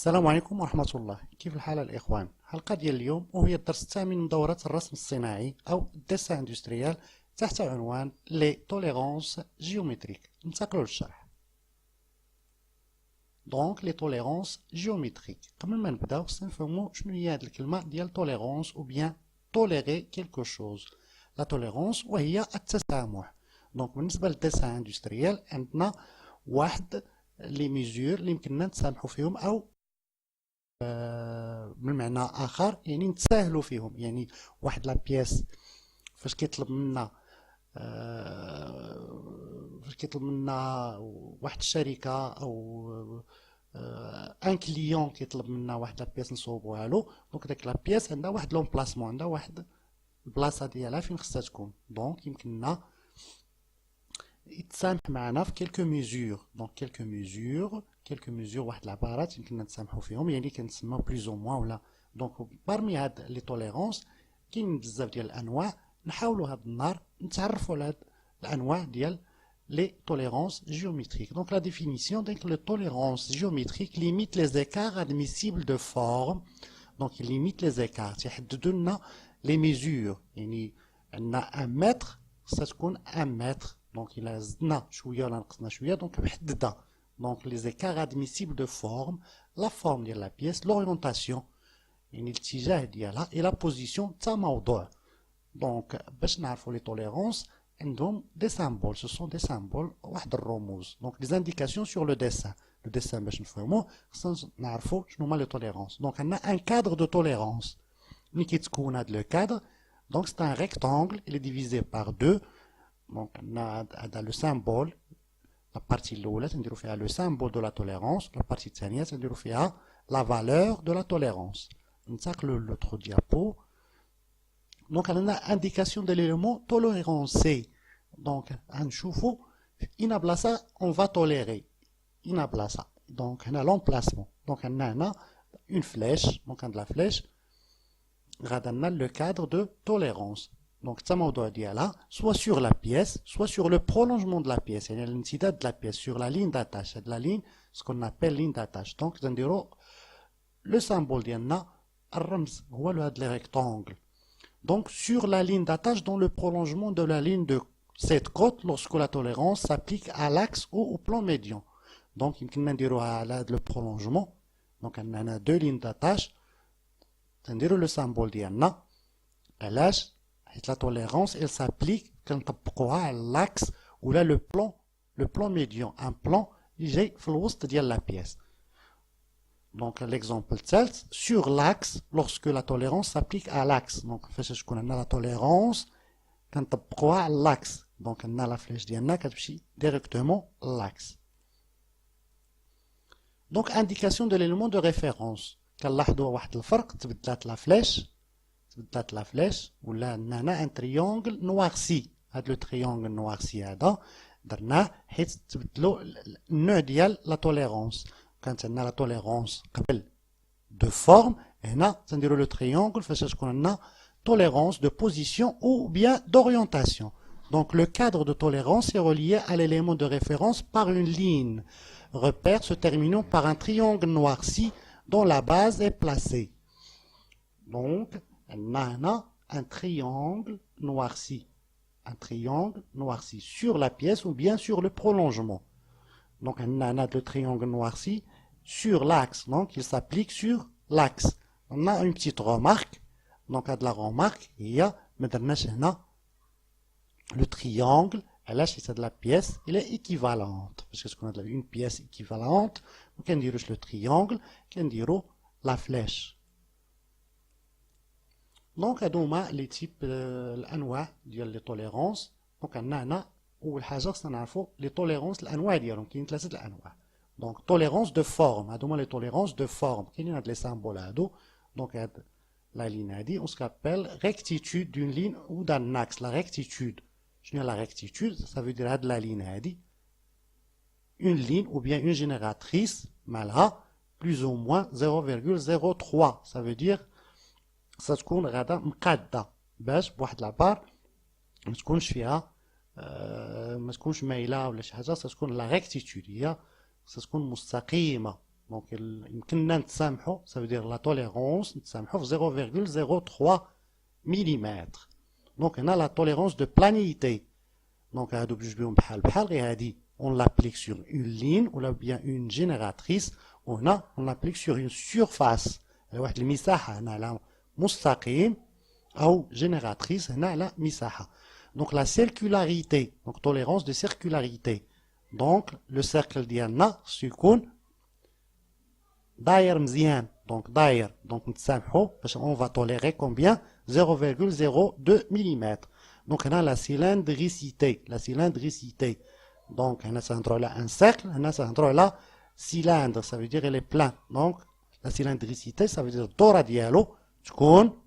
السلام عليكم ورحمة الله. كيف الحال الإخوان؟ حلقة ديال اليوم وهي الدرس الثامن من دورة الرسم الصناعي أو الديسان اندستريال تحت عنوان لي توليرونس جيومتريك. ننتقلوا للشرح. دونك لي توليرونس جيومتريك. قبل ما نبداو خصنا نفهموا شنو هي هاد الكلمة ديال توليرونس أو بيان توليري كيلكو شوز. لا توليرونس وهي التسامح. دونك بالنسبة للديسان اندستريال عندنا واحد لي ميزور اللي يمكننا نتسامحوا فيهم أو بالمعنى اخر يعني نتساهلوا فيهم. يعني واحد لا بياس فاش كيطلب منا واحد الشركه او ان كليون كيطلب منا واحد لا بياس نصوبوها له. دونك داك لا بياس عندها واحد لومبلاسمون، عندها واحد البلاصه ديالها فين خصها تكون. دونك يمكننا يتسامح معنا في كيلكو ميزور. دونك كيلكو ميزور واحد العبارات يمكننا نتسامحوا فيهم، يعني كنسميو بلوز او موان ولا. دونك بارمي هاد لي توليرونس كاين بزاف ديال الانواع. نحاولوا هاد النهار نتعرفوا على هاد الانواع ديال لي توليرونس جيومتريك. دونك لا ديفينيسيون ديك لي توليرونس جيومتريك ليميت لي زيكار ادميسيبل دو فورم. دونك ليميت لي زيكار تيحددوا لنا لي ميزور. يعني عندنا 1 متر خصها تكون 1 متر. دونك إلا زدنا شويه ولا نقصنا شويه دونك محدده. دونك لي زيكار ادميسيبل دو فورم، لا فورم ديال لا بيس، لورينتاسيون يعني الاتجاه ديالها، اي لا بوزيسيون تاع موضوع. دونك باش نعرفوا لي توليرونس عندهم دي سامبول، سو سون دي سامبول، واحد الرموز. دونك دي انديكاسيون سور لو ديسان. لو ديسان باش نفهموه خصنا نعرفوا شنو هما لي توليرونس. دونك عندنا ان كادر دو توليرونس. ملي كيتكون هاد لو كادر دونك سي ان ريكتانغل il est divisé par 2. دونك عندنا هذا لو سامبول. لا بارتي الاولى تنديرو فيها لو سامبول دو لا توليرونس، لا بارتي الثانيه تنديرو فيها لا فالور دو لا توليرونس. ننتقلوا لوتر ديابو. دونك عندنا انديكاسيون دو ليليمون توليرونسي. دونك غنشوفوا اين بلاصه اون فا توليري، اين بلاصه. دونك هنا لومبلاسمون. دونك عندنا هنا اون فليش. دونك عند لا فليش غادا لنا لو كادر دو توليرونس. Donc, ça موضوع ديالها soit sur la pièce, soit sur le prolongement de la pièce. يعني الامتداد de la pièce sur la ligne d'attache. هاد la ligne, ce qu'on appelle ligne d'attache. Donc, نديرو le symbole ديالنا الرمز هو هاد le rectangle. Donc, sur la ligne d'attache dans le prolongement de la ligne de cette côte lorsque la tolérance s'applique à l'axe ou au plan médian. Donc, يمكننا نديروها على هاد le prolongement. Donc, عندنا deux lignes d'attache. نديرو le symbole ديالنا. علاش؟ La tolérance, elle s'applique كنطبقوها على l'axe ou là le plan médian, un plan اللي جاي في الوسط ديال la pièce. Donc l'exemple الثالث sur l'axe lorsque la tolérance s'applique à l'axe. Donc فاش تكون عندنا la tolérance كنطبقوها على l'axe. Donc عندنا la flèche ديالنا كتمشي directement l'axe. Donc indication de l'élément de référence. كنلاحظوا واحد الفرق، تبدلات la flèche. تبدلات لا فلاش ولا عندنا هنا ان تريونغل نوارسي. هاد لو تريونغل نوارسي هذا درناه حيت تبدلوا النوع ديال لا توليرونس. كانت عندنا لا توليرونس قبل دو فورم، هنا تنديروا لو تريونغل فاش تكون عندنا tolérance de position ou bien d'orientation. Donc le cadre de tolérance est relié à l'élément de référence par une ligne repère se terminant par un triangle noirci dont la base est placée. Donc هنا un triangle noirci. Un triangle noirci sur la pièce ou bien sur le prolongement. Donc on a le triangle noirci sur l'axe. Donc il s'applique sur l'axe. On a une petite remarque. Donc à de la remarque, il y a maintenant le triangle. Et là c'est de la pièce, il est équivalente. Parce que ce qu'on a une pièce équivalente, on peut dire le triangle, on peut dire la flèche. دونك هادو هما لي تيب الانواع ديال لي توليرونس. دونك عندنا هنا اول حاجه خصنا نعرفوا لي توليرونس الانواع ديالهم. كاين ثلاثه الانواع. دونك توليرونس دو فورم، هادو هما لي توليرونس دو فورم. كاينين هاد لي سامبول هادو. دونك هاد لا لين هادي اون سكابيل ريكتيتود دون لين او دان اكس. لا ريكتيتود شنو هي لا ريكتيتود؟ سا فو دير هاد لا لين هادي اون لين او بيان اون جينيراتريس مالها بلوز او موان 0.03. سا فو دير ستكون غادا مقاده باش بواحد العبار ما تكونش فيها ما تكونش مايله ولا شي حاجه. ستكون لا ريكتيتود هي ستكون مستقيمه. Donc, يمكننا نتسامحوا, ça veut dire la tolérance, نتسامحوا في 0,03 mm. Donc, on a la tolérance de planéité. Donc, on l'applique sur une ligne ou bien une génératrice, ou on l'applique sur une surface. المساحة هنا على مستقيم أو génératrice هنا على مساحة. Donc, la circularité, donc tolérance de circularité. Donc, le cercle ديالنا سيكون داير مزيان. Donc, داير. Donc, نتسامحوا باش on va tolérer combien 0,02 mm. Donc, on a la cylindricité. La cylindricité. Donc, on a là un cercle, on a là cylindre, ça veut dire elle est plein. Donc, la cylindricité, ça veut dire الدورة ديالو تكون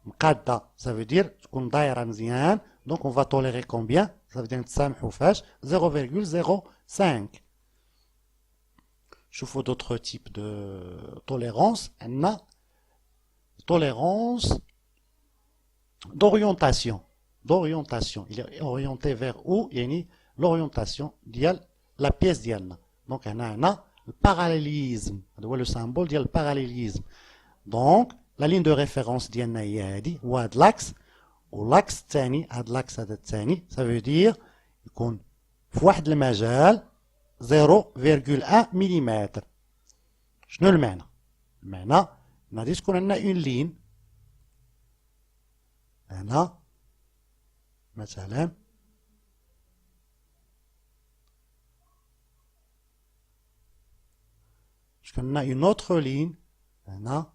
مقادة. Ça veut dire تكون دايرة مزيان. Donc, on va tolérer combien? Ça veut dire نتسامحوا فاش 0,05. Je vois d'autres types de tolérance. On a tolérance d'orientation. D'orientation. Il est orienté vers où? Il y a l'orientation de la pièce ديالنا. Donc, on a le parallélisme. Le symbole de le parallélisme. Donc, la ligne de référence ديالنا هي هذه وهذا l'axe. واللاكس الثاني هذا اللاكس هذا الثاني ça veut dire يكون في واحد المجال 0,1 ملم. شنو المعنى؟ المعنى غادي تكون عندنا اون لين هنا مثلا تكون عندنا اون اوتر لين هنا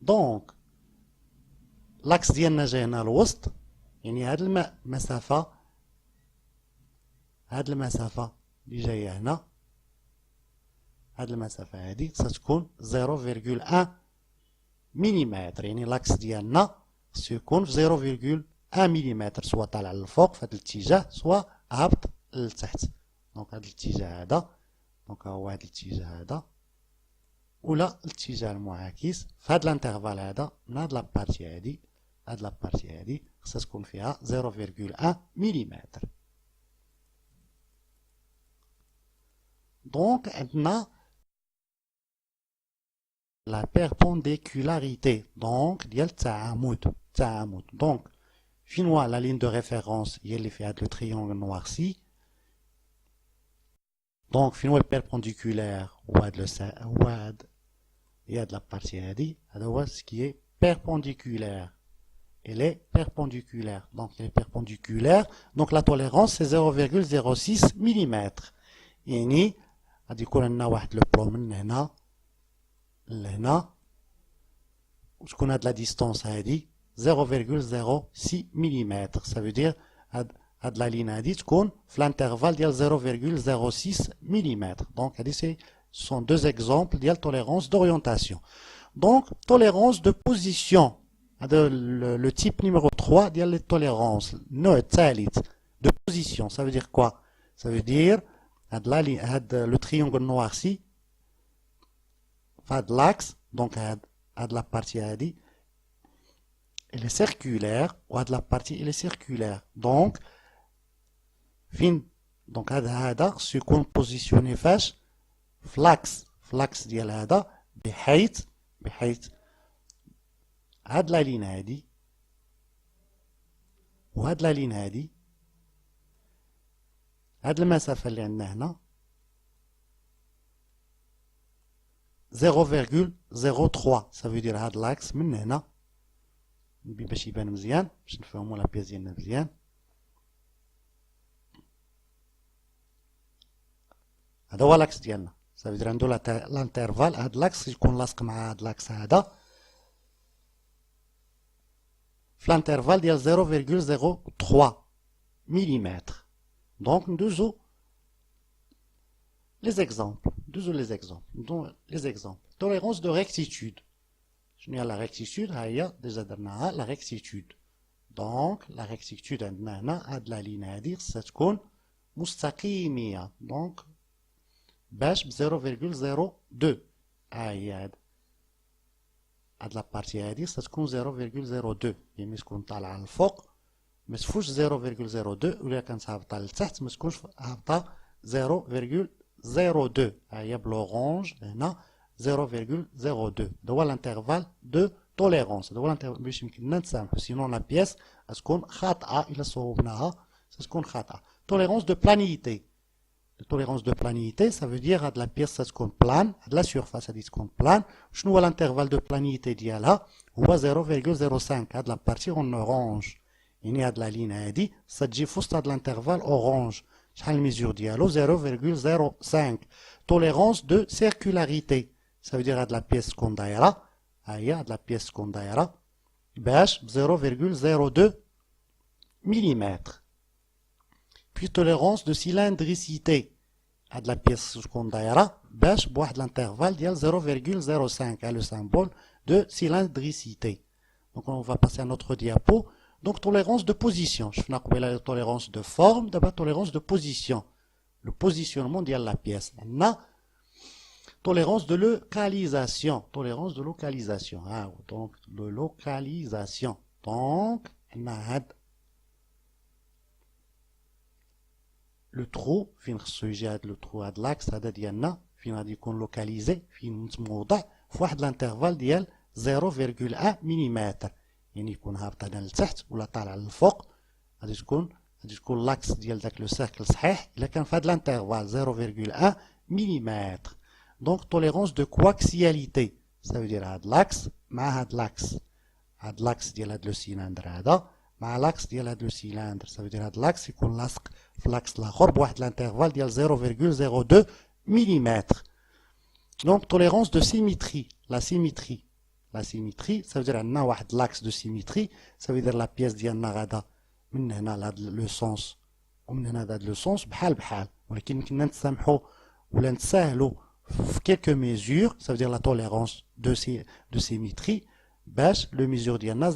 دونك لاكس ديالنا جاي هنا الوسط يعني هاد المسافة اللي جاية هنا هاد المسافة هادي ستكون 0,1 ملم. يعني لاكس ديالنا سيكون في 0,1 ملم سواء طالع للفوق في هاد الاتجاه سواء هابط للتحت. دونك هاد الاتجاه هذا دونك هو هاد الاتجاه هذا ولا الاتجاه المعاكس في هاد الانترفال هذا من هاد لابارتي هادي هاد لابارتي هادي خصها تكون فيها 0,1 ملم. دونك عندنا la perpendicularité donc ديال التعامد donc فين هو la ligne de référence هي اللي فيها le triangle noirci. Donc فين هو perpendiculaire وهاد هي هاد لابارتي هادي هذا هو ce qui est perpendiculaire. Elle est perpendiculaire. Donc elle est perpendiculaire. Donc la tolérance c'est 0,06 mm. يعني غادي يكون عندنا واحد لو بلو من هنا لهنا وتكون هاد لا ديستونس هادي 0,06 ملم. Ça veut dire هاد لا لين هادي تكون في الانترفال ديال 0,06 ملم. Donc هادي سي sont deux exemples ديال tolérance d'orientation. Donc tolérance de position. Le type numéro 3 ديال les tolérances. النوع الثالث de position. Ça veut dire quoi? Ça veut dire le triangle noirci هاد l'axe donc هاد la partie هادي elle est circulaire وهاد la partie elle est circulaire. Donc فين donc هذا سيكون positionné فاش فلاكس ديال هذا بحيث هاد لا لين هادي وهاد لا لين هادي هاد المسافة اللي عندنا هنا 0,03 ça veut dire هاد لاكس من هنا باش يبان مزيان باش نفهموا لا بيس ديالنا مزيان. هذا هو لاكس ديالنا ça veut dire عنده لانترفال هاد لاكس يكون لاصق مع هاد لاكس هذا في الانترفال ديال 0,03 ملم. Donc ندوزو les exemples. Donc les exemples. Tolérance de rectitude. شنو هي la rectitude؟ ها هي ديجا درناها la rectitude. Donc la rectitude عندنا هنا هاد لا لين هادي خصها تكون مستقيمية. Donc باش ب 0,02 ها هي هاد هاد لابارتي هادي ستكون 0.02 يعني تكون طالعة للفوق ما تفوتش 0.02 ولا كانت هابطة لتحت ما تكونش هابطة 0.02 ها هي بلورانج هنا 0.02 هذا هو الانترفال دو توليرونس هذا هو الانترفال باش يمكننا نتسامحوا سينون لا بيس تكون خاطئة إلا صوبناها تكون خاطئة. Tolérance de planité. La tolérance de planité, ça veut dire que la pièce ça تكون plane, la surface ça تكون plane. شنو هو l'intervalle de planité ديالها؟ هو 0.05 هاد la partie en orange. يعني هاد la ligne هادي تجي في وسط هاد l'intervalle orange. شحال الميزور ديالو 0.05. Tolérance de circularité. Ça veut dire هاد la pièce تكون دايرة. ها هي هاد la pièce تكون دايرة باش 0.02 mm. Puis tolérance de cylindricité. À de la pièce qu'on daïra, bâche boire de l'intervalle d'il 0.05 à le symbole de cylindricité. Donc on va passer à notre diapo. Donc tolérance de position. Je fais la tolérance de forme, d'abord tolérance de position. Le positionnement de la pièce. On a tolérance de localisation. Tolérance de localisation. Ah, donc de localisation. Donc on a le trou فين خصو يجي هاد لو ترو هاد لاكس هذا ديالنا فين غادي يكون لوكاليزي فين متوضع في واحد الانترفال ديال 0.1 مليمتر يعني يكون هابط هنا لتحت ولا طالع للفوق غادي تكون لاكس ديال داك لو سيركل صحيح الا كان في هاد الانترفال 0.1 مليمتر. دونك توليرونس دو كواكسياليتي سافو هاد لاكس مع هاد لاكس ديال هاد لو سيلندر هذا مع لاكس ديال هاد لو سيلندر سافو هاد لاكس يكون لاصق في لاكس الاخر بواحد الانترفال ديال 0.02 مليمتر. دونك توليرونس دو سيميتري لا سيميتري سافو عندنا واحد لاكس دو سيميتري سافو لا بياس ديالنا غادا من هنا لهاد لو سونس ومن هنا لهاد لو سونس بحال ولكن يمكننا نتسامحوا ولا نتساهلوا في كيلكو ميزور سافو لا توليرونس دو سيميتري باش لو ميزور ديالنا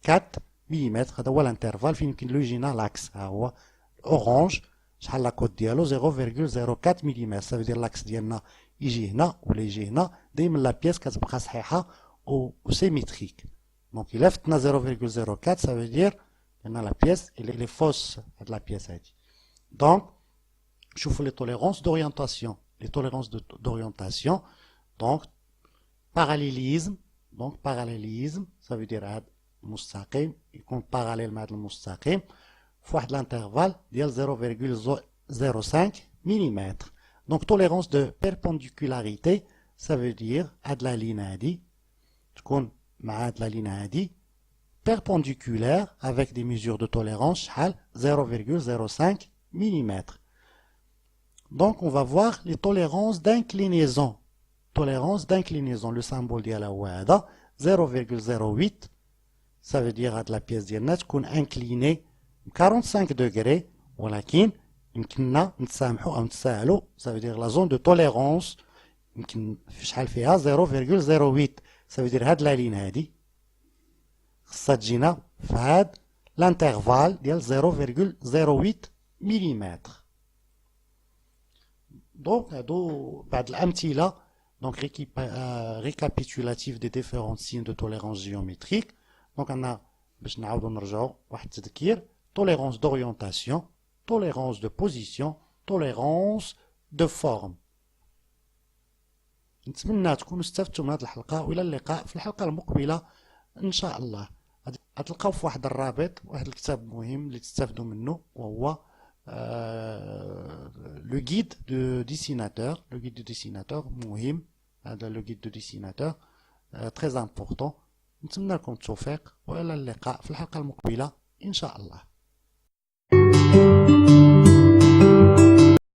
0.04 مليمتر. هذا هو الانترفال فين يمكن له يجينا لاكس ها هو اورانج شحال لا كود ديالو 0.04 مليمتر سافو دير لاكس ديالنا يجي هنا ولا يجي هنا دائما لا بياس كتبقى صحيحه و سيميتريك. دونك الا فتنا 0.04 سافو دير ان لا بياس اللي فوس هاد لا بياس هادي. دونك شوفوا لي توليرونس دورينتاسيون لي توليرونس دورينتاسيون دونك باراليليزم دونك باراليليزم سافو دير هاد مستقيم يكون باراليل مع هذا المستقيم في واحد الانترفال ديال 0.05 مليمتر. دونك توليرونس دو بيربونديكولاريتي سافو دير هاد لا لين هادي تكون مع هاد لا لين هادي perpendiculaire avec des mesures de tolérance شحال 0.05 مليمتر. Donc on va voir les tolérances d'inclinaison. Tolérance d'inclinaison, le symbole ديالها هو هذا 0.08. Ça veut dire que la pièce ديالنا تكون inclinée 45 degrés ولكن يمكننا نتسامحوا او نتساهلوا. Ça veut dire la zone de tolérance يمكن في شحال فيها 0.08. Ça veut dire هاد لا لين هادي خصها تجينا في هاد الانترفال ديال 0.08 مليمتر. دونك هادو بعض الامثله دونك récapitulatif des différents signes de tolérance géométrique. دونك عندنا باش نعاودو نرجعو واحد التذكير tolérance d'orientation, tolérance de position, tolérance de forme. نتمنى تكونوا استفدتوا من هذه الحلقه والى اللقاء في الحلقه المقبله ان شاء الله. غتلقاو في واحد الرابط واحد الكتاب مهم اللي تستافدوا منه وهو لو غيد دو ديسيناتور. لو غيد دو ديسيناتور مهم هذا لو غيد دو ديسيناتور تري امبورطون. نتمنى لكم التوفيق والى اللقاء في الحلقه المقبله ان شاء الله.